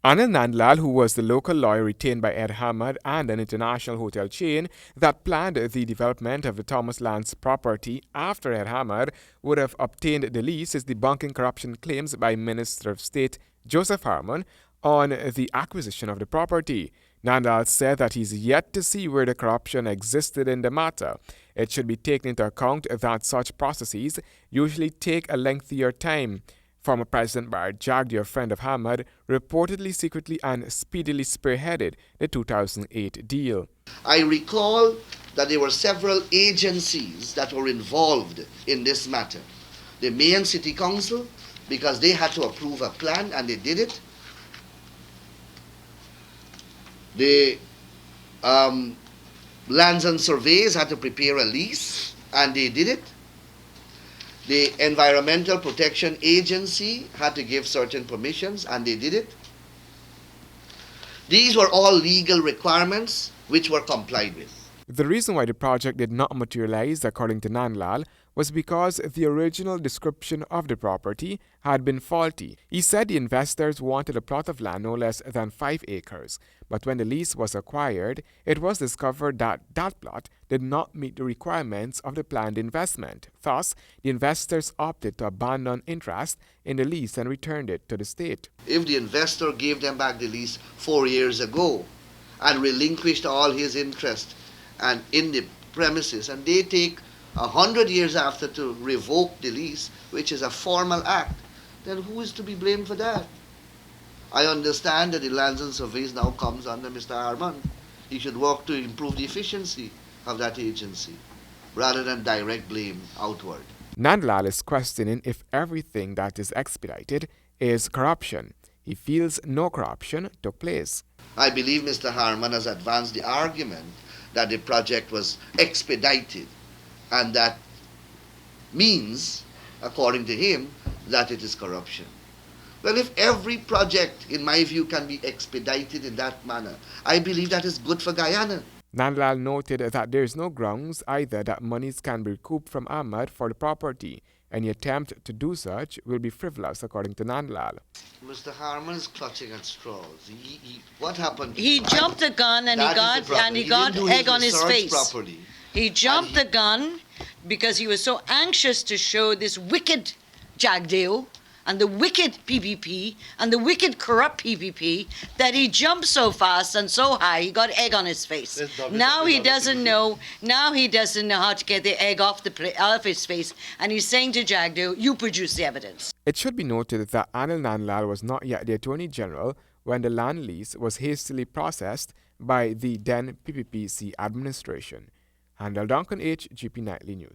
Anil Nandlal, who was the local lawyer retained by Ed Hamad and an international hotel chain that planned the development of the Thomas Lands property after Ed Hamad would have obtained the lease, is debunking corruption claims by Minister of State Joseph Harmon on the acquisition of the property. Nandlal said that he's yet to see where the corruption existed in the matter. It should be taken into account that such processes usually take a lengthier time. Former President Bharat Jagdeo, a friend of Hamad, reportedly secretly and speedily spearheaded the 2008 deal. I recall that there were several agencies that were involved in this matter. The Mayor and City Council, because they had to approve a plan and they did it. The Lands and Surveys had to prepare a lease and they did it. The Environmental Protection Agency had to give certain permissions and they did it. These were all legal requirements which were complied with. The reason why the project did not materialize, according to Nandlal, was because the original description of the property had been faulty. He said the investors wanted a plot of land no less than 5 acres, but when the lease was acquired, it was discovered that that plot did not meet the requirements of the planned investment. Thus, the investors opted to abandon interest in the lease and returned it to the state. If the investor gave them back the lease 4 years ago and relinquished all his interest and in the premises, and they take 100 years after to revoke the lease, which is a formal act, then who is to be blamed for that? I understand that the Lands and Surveys now comes under Mr. Harmon. He should work to improve the efficiency of that agency rather than direct blame outward. Nandlal is questioning if everything that is expedited is corruption. He feels no corruption took place. I believe Mr. Harmon has advanced the argument that the project was expedited, and that means, according to him, that it is corruption. Well, if every project, in my view, can be expedited in that manner, I believe that is good for Guyana. Nandlal noted that there is no grounds either that monies can be recouped from Ahmad for the property. Any attempt to do such will be frivolous, according to Nandlal. Mr. Harmon is clutching at straws. What happened? He jumped the gun and he got egg on his face. Properly. He jumped the gun because he was so anxious to show this wicked Jagdeo and the wicked PPP and the wicked corrupt PPP that he jumped so fast and so high he got egg on his face. Now he doesn't know. Now he doesn't know how to get the egg off his face, and he's saying to Jagdeo, "You produce the evidence." It should be noted that Anil Nandlal was not yet the Attorney General when the land lease was hastily processed by the then PPPC administration. Handel Duncan H, GP Nightly News.